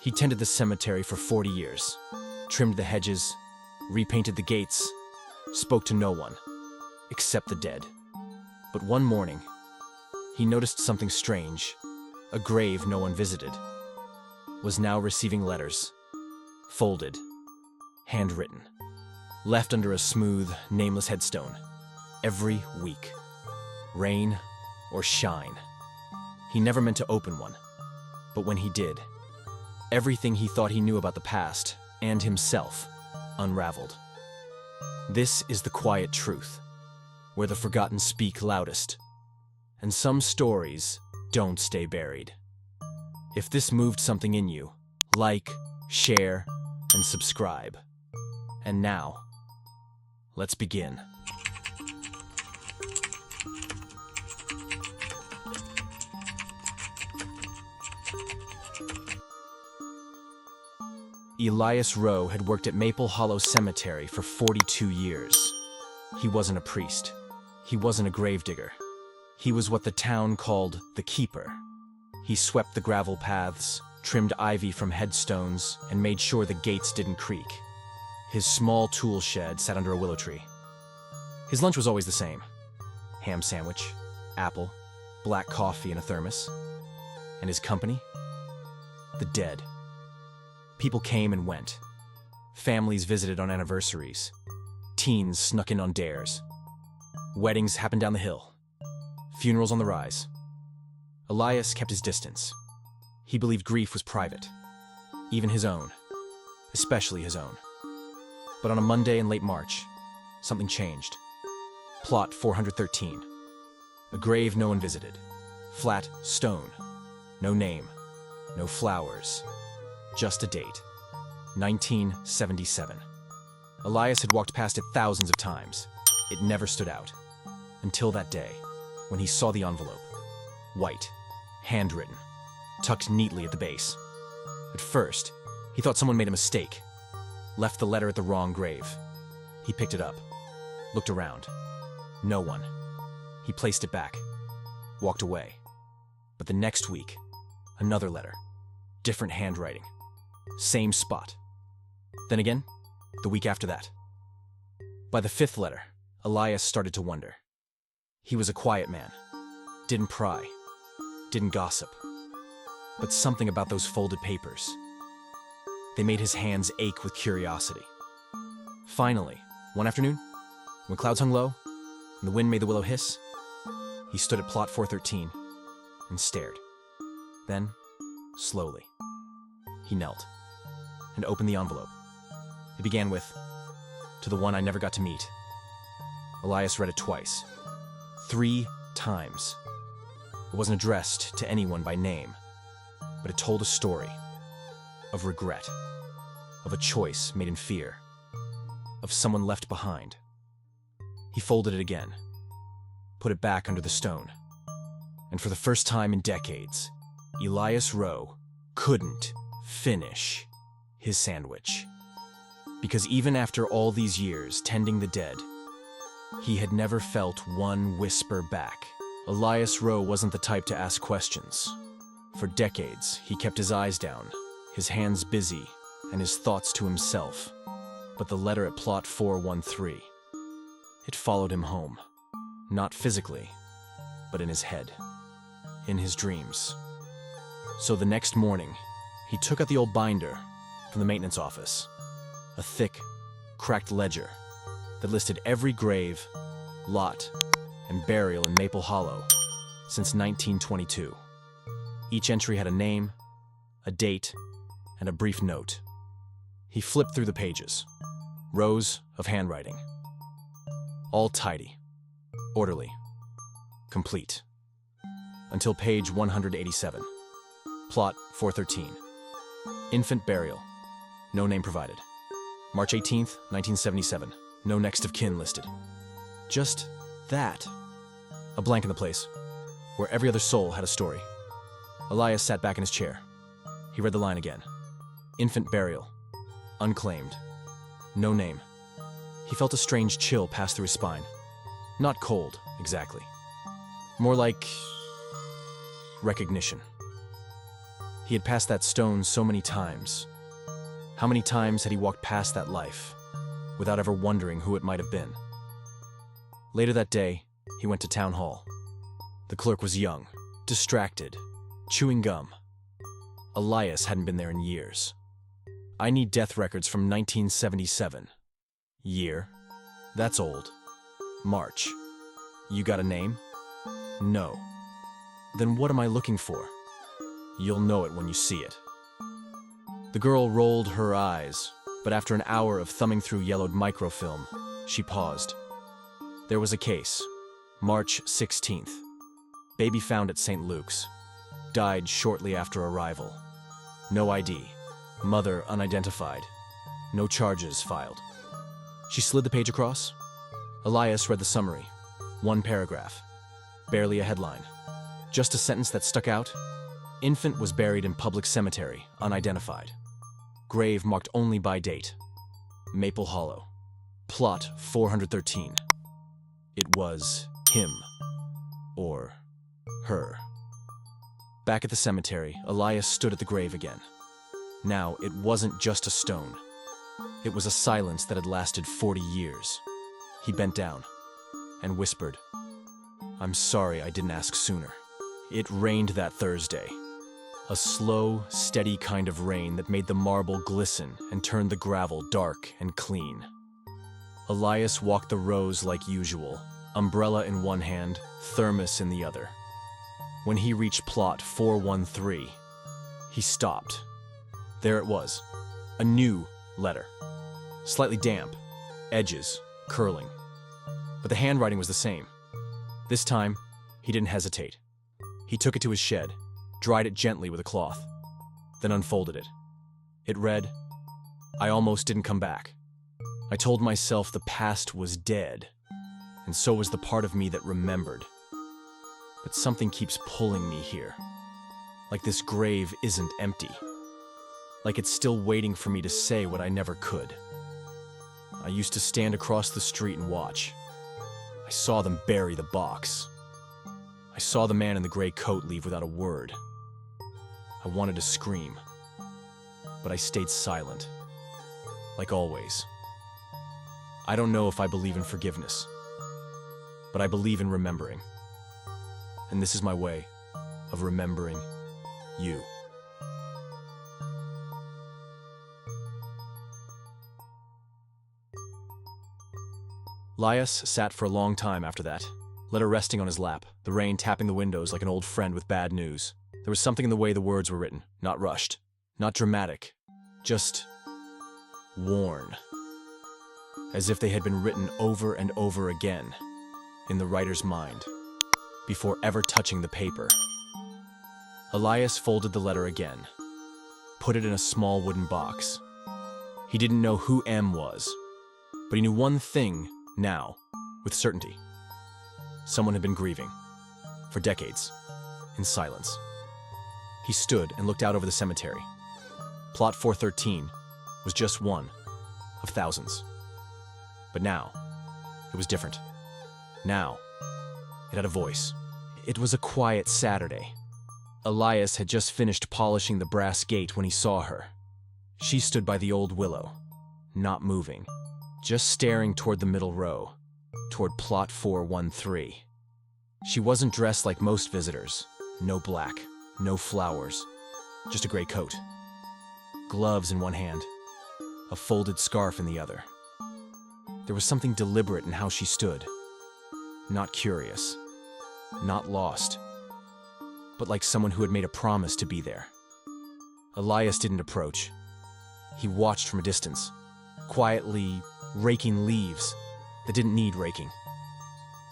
He tended the cemetery for 40 years, trimmed the hedges, repainted the gates, spoke to no one, except the dead. But one morning, he noticed something strange. A grave no one visited was now receiving letters, folded, handwritten, left under a smooth, nameless headstone, every week, rain or shine. He never meant to open one, but when he did, everything he thought he knew about the past and himself unraveled. This is the quiet truth, where the forgotten speak loudest, and some stories don't stay buried. If this moved something in you, like, share, and subscribe. And now, let's begin. Elias Rowe had worked at Maple Hollow Cemetery for 42 years. He wasn't a priest. He wasn't a gravedigger. He was what the town called the keeper. He swept the gravel paths, trimmed ivy from headstones, and made sure the gates didn't creak. His small tool shed sat under a willow tree. His lunch was always the same: ham sandwich, apple, black coffee in a thermos. And his company? The dead. People came and went. Families visited on anniversaries. Teens snuck in on dares. Weddings happened down the hill. Funerals on the rise. Elias kept his distance. He believed grief was private, even his own, especially his own. But on a Monday in late March, something changed. Plot 413. A grave no one visited. Flat stone. No name. No flowers. Just a date. 1977. Elias had walked past it thousands of times. It never stood out. Until that day, when he saw the envelope. White. Handwritten. Tucked neatly at the base. At first, he thought someone made a mistake. Left the letter at the wrong grave. He picked it up. Looked around. No one. He placed it back. Walked away. But the next week, another letter. Different handwriting. Same spot. Then again, the week after that. By the fifth letter, Elias started to wonder. He was a quiet man. Didn't pry. Didn't gossip. But something about those folded papers. They made his hands ache with curiosity. Finally, one afternoon, when clouds hung low and the wind made the willow hiss, he stood at plot 413 and stared. Then, slowly, he knelt and opened the envelope. It began with, "To the one I never got to meet." Elias read it twice. 3 times. It wasn't addressed to anyone by name, but it told a story of regret, of a choice made in fear, of someone left behind. He folded it again, put it back under the stone, and for the first time in decades, Elias Rowe couldn't finish his sandwich. Because even after all these years tending the dead, he had never felt one whisper back. Elias Rowe wasn't the type to ask questions. For decades, he kept his eyes down, his hands busy, and his thoughts to himself. But the letter at plot 413, it followed him home. Not physically, but in his head, in his dreams. So the next morning, he took out the old binder from the maintenance office, a thick, cracked ledger that listed every grave, lot, and burial in Maple Hollow since 1922. Each entry had a name, a date, and a brief note. He flipped through the pages, rows of handwriting. All tidy, orderly, complete. Until page 187. Plot 413. Infant burial. No name provided. March 18th, 1977. No next of kin listed. Just that. A blank in the place, where every other soul had a story. Elias sat back in his chair. He read the line again. Infant burial. Unclaimed. No name. He felt a strange chill pass through his spine. Not cold, exactly. More like recognition. He He had passed that stone so many times. How many times had he walked past that life, without ever wondering who it might have been? Later that day, he went to town hall. The clerk was young, distracted, chewing gum. Elias hadn't been there in years. I need death records from 1977. Year? That's old. March. You got a name? No. Then what am I looking for? You'll know it when you see it. The girl rolled her eyes, but after an hour of thumbing through yellowed microfilm, she paused. There was a case. March 16th. Baby found at St. Luke's. Died shortly after arrival. No ID. Mother unidentified. No charges filed. She slid the page across. Elias read the summary. One paragraph. Barely a headline. Just a sentence that stuck out. Infant was buried in public cemetery, unidentified. Grave marked only by date. Maple Hollow. Plot 413. It was him. Or her. Back at the cemetery, Elias stood at the grave again. Now, it wasn't just a stone. It was a silence that had lasted 40 years. He bent down and whispered, "I'm sorry I didn't ask sooner." It rained that Thursday. A slow, steady kind of rain that made the marble glisten and turned the gravel dark and clean. Elias walked the rows like usual, umbrella in one hand, thermos in the other. When he reached plot 413, he stopped. There it was, a new letter. Slightly damp, edges curling. But the handwriting was the same. This time, he didn't hesitate. He took it to his shed, dried it gently with a cloth, then unfolded it. It read, "I almost didn't come back. I told myself the past was dead, and so was the part of me that remembered. But something keeps pulling me here. Like this grave isn't empty. Like it's still waiting for me to say what I never could. I used to stand across the street and watch. I saw them bury the box. I saw the man in the gray coat leave without a word. I wanted to scream, but I stayed silent, like always. I don't know if I believe in forgiveness, but I believe in remembering. And this is my way of remembering you." Elias sat for a long time after that, letter resting on his lap, the rain tapping the windows like an old friend with bad news. There was something in the way the words were written, not rushed, not dramatic, just worn. As if they had been written over and over again in the writer's mind, before ever touching the paper. Elias folded the letter again, put it in a small wooden box. He didn't know who M was, but he knew one thing now, with certainty. Someone had been grieving, for decades, in silence. He stood and looked out over the cemetery. Plot 413 was just one of thousands. But now, it was different. Now, it had a voice. It was a quiet Saturday. Elias had just finished polishing the brass gate when he saw her. She stood by the old willow, not moving, just staring toward the middle row, toward plot 413. She wasn't dressed like most visitors. No black, no flowers, just a gray coat. Gloves in one hand, a folded scarf in the other. There was something deliberate in how she stood. Not curious, not lost, but like someone who had made a promise to be there. Elias didn't approach. He watched from a distance, quietly raking leaves that didn't need raking.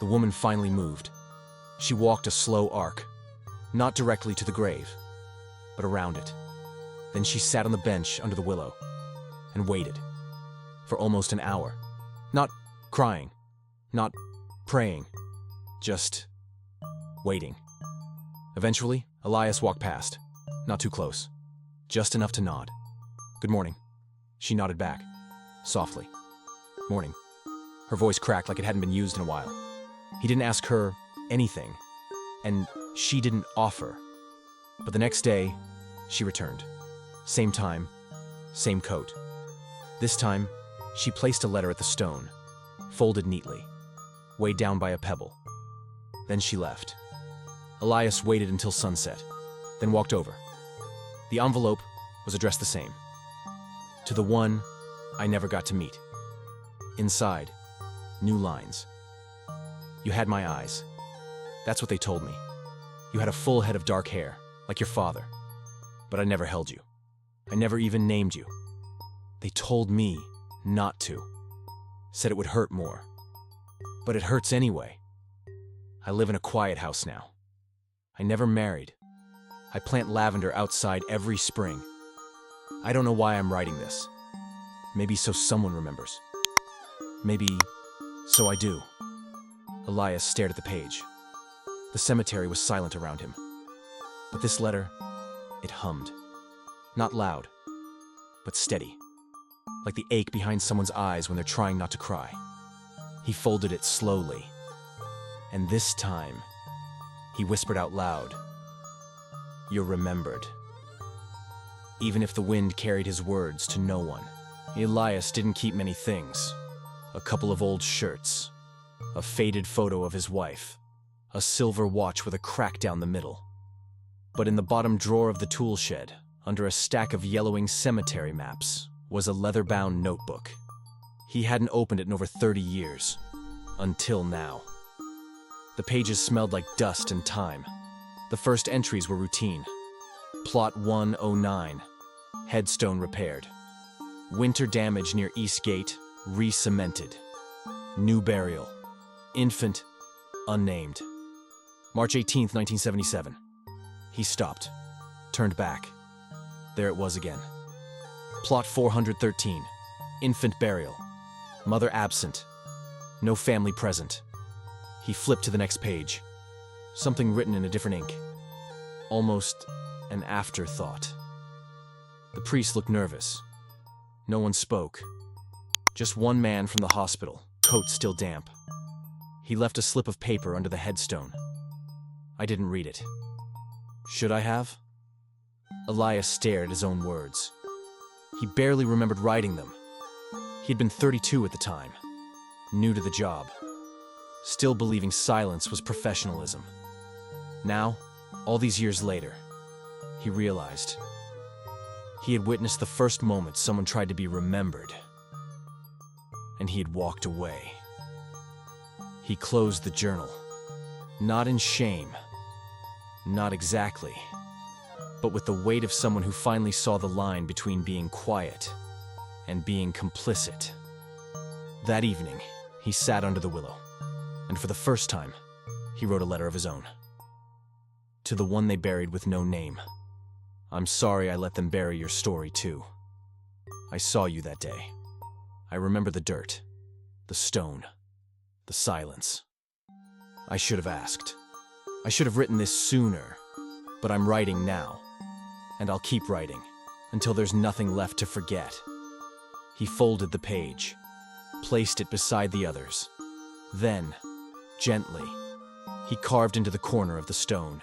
The woman finally moved. She walked a slow arc, not directly to the grave, but around it. Then she sat on the bench under the willow and waited for almost an hour. Not crying, not praying, just waiting. Eventually, Elias walked past, not too close, just enough to nod. "Good morning." She nodded back, softly. "Morning." Her voice cracked like it hadn't been used in a while. He didn't ask her anything, and she didn't offer. But the next day, She returned. Same time, same coat. This time, she placed a letter at the stone, folded neatly, weighed down by a pebble. Then she left. Elias waited until sunset, then walked over. The envelope was addressed the same. To the one I never got to meet. Inside, new lines. You had my eyes. That's what they told me. You had a full head of dark hair, like your father. But I never held you. I never even named you. They told me not to. Said it would hurt more. But it hurts anyway. I live in a quiet house now. I never married. I plant lavender outside every spring. I don't know why I'm writing this. Maybe so someone remembers. Maybe so I do. Elias stared at the page. The cemetery was silent around him. But this letter, it hummed. Not loud, but steady. Like the ache behind someone's eyes when they're trying not to cry. He folded it slowly. And this time, he whispered out loud, "You're remembered." Even if the wind carried his words to no one, Elias didn't keep many things. A couple of old shirts, a faded photo of his wife, a silver watch with a crack down the middle. But in the bottom drawer of the tool shed, under a stack of yellowing cemetery maps, was a leather-bound notebook. He hadn't opened it in over 30 years, until now. The pages smelled like dust and time. The first entries were routine. Plot 109, headstone repaired. Winter damage near East Gate, re-cemented. New burial. Infant, unnamed. March 18th, 1977. He stopped, turned back. There it was again. Plot 413, infant burial. Mother absent. No family present. He flipped to the next page. Something written in a different ink. Almost an afterthought. The priest looked nervous. No one spoke. Just one man from the hospital, coat still damp. He left a slip of paper under the headstone. I didn't read it. Should I have? Elias stared at his own words. He barely remembered writing them. He'd been 32 at the time, new to the job, still believing silence was professionalism. Now, all these years later, he realized he had witnessed the first moment someone tried to be remembered, and he had walked away. He closed the journal, not in shame, not exactly, but with the weight of someone who finally saw the line between being quiet and being complicit. That evening, he sat under the willow, and for the first time, he wrote a letter of his own. To the one they buried with no name. I'm sorry I let them bury your story too. I saw you that day. I remember the dirt, the stone, the silence. I should have asked. I should have written this sooner, but I'm writing now, and I'll keep writing until there's nothing left to forget. He folded the page, placed it beside the others. Then, gently, he carved into the corner of the stone.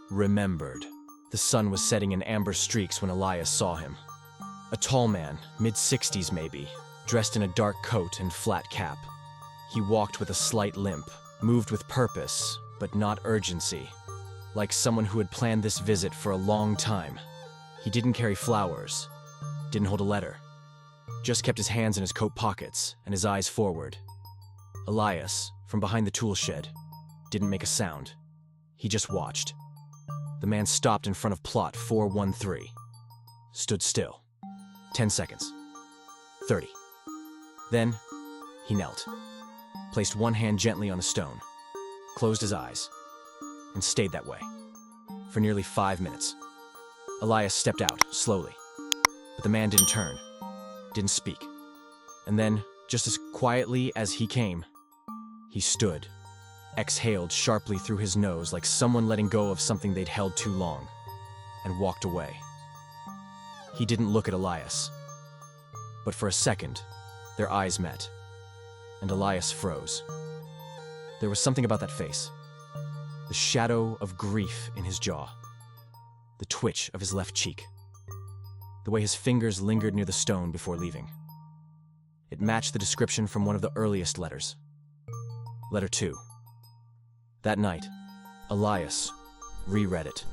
Remembered. The sun was setting in amber streaks when Elias saw him. A tall man, mid-60s maybe, dressed in a dark coat and flat cap. He walked with a slight limp, moved with purpose, but not urgency, like someone who had planned this visit for a long time. He didn't carry flowers, didn't hold a letter, just kept his hands in his coat pockets and his eyes forward. Elias, from behind the tool shed, didn't make a sound. He just watched. The man stopped in front of plot 413. Stood still. 10 seconds. 30. Then, he knelt, placed one hand gently on the stone, closed his eyes, and stayed that way for nearly 5 minutes. Elias stepped out, slowly, but the man didn't turn, didn't speak. And then, just as quietly as he came, he stood, exhaled sharply through his nose like someone letting go of something they'd held too long, and walked away. He didn't look at Elias, but for a second, their eyes met, and Elias froze. There was something about that face, the shadow of grief in his jaw, the twitch of his left cheek, the way his fingers lingered near the stone before leaving. It matched the description from one of the earliest letters. Letter 2. That night, Elias reread it.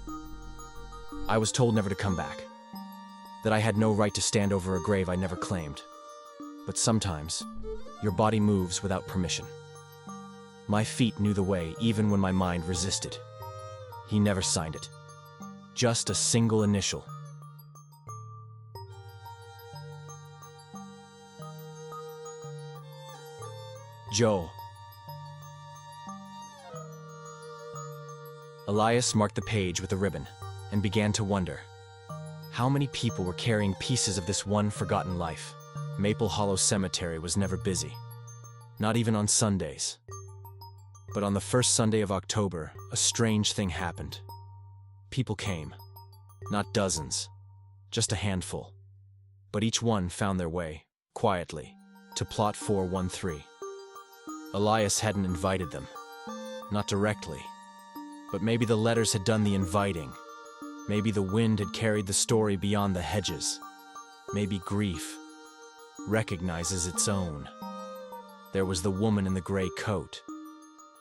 I was told never to come back, that I had no right to stand over a grave I never claimed. But sometimes, your body moves without permission. My feet knew the way even when my mind resisted. He never signed it. Just a single initial. Joel. Elias marked the page with a ribbon and began to wonder how many people were carrying pieces of this one forgotten life. Maple Hollow Cemetery was never busy, not even on Sundays. But on the first Sunday of October, a strange thing happened. People came, not dozens, just a handful. But each one found their way, quietly, to Plot 413. Elias hadn't invited them, not directly. But maybe the letters had done the inviting. Maybe the wind had carried the story beyond the hedges. Maybe grief recognizes its own. There was the woman in the gray coat.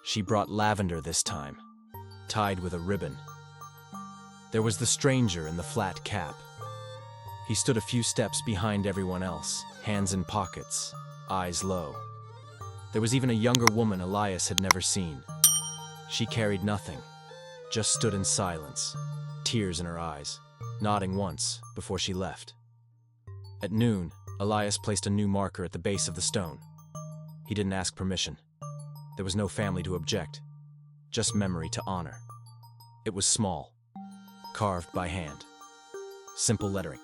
She brought lavender this time, tied with a ribbon. There was the stranger in the flat cap. He stood a few steps behind everyone else, hands in pockets, eyes low. There was even a younger woman Elias had never seen. She carried nothing, just stood in silence, tears in her eyes, nodding once before she left. At noon, Elias placed a new marker at the base of the stone. He didn't ask permission. There was no family to object, just memory to honor. It was small, carved by hand, simple lettering.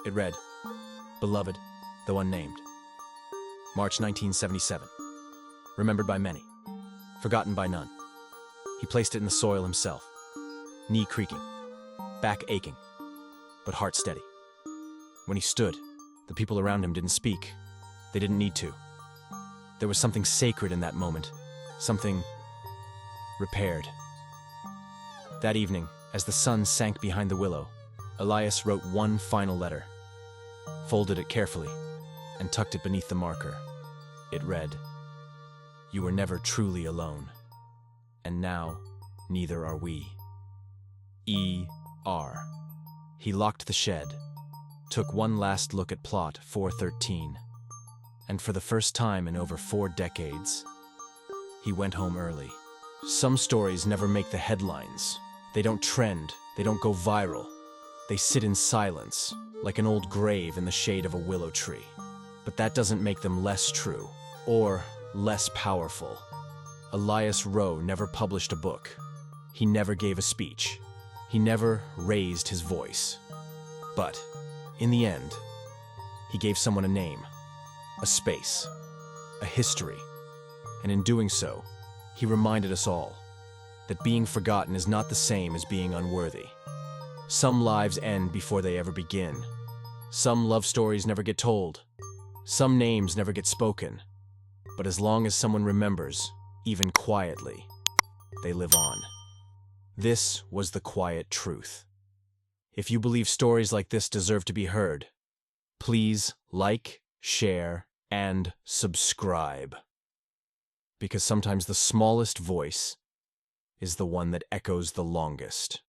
It read, "Beloved, though unnamed. March 1977. Remembered by many, forgotten by none." He placed it in the soil himself, knee creaking, back aching, but heart steady. When he stood, the people around him didn't speak. They didn't need to. There was something sacred in that moment, something repaired. That evening, as the sun sank behind the willow, Elias wrote one final letter, folded it carefully, and tucked it beneath the marker. It read, "You were never truly alone, and now neither are we. E.R." He locked the shed, took one last look at Plot 413, and for the first time in over 4 decades, he went home early. Some stories never make the headlines. They don't trend, they don't go viral. They sit in silence, like an old grave in the shade of a willow tree. But that doesn't make them less true, or less powerful. Elias Rowe never published a book. He never gave a speech. He never raised his voice. But, in the end, he gave someone a name, a space, a history, and in doing so, he reminded us all that being forgotten is not the same as being unworthy. Some lives end before they ever begin. Some love stories never get told. Some names never get spoken. But as long as someone remembers, even quietly, they live on. This was the quiet truth. If you believe stories like this deserve to be heard, please like, share, and subscribe. Because sometimes the smallest voice is the one that echoes the longest.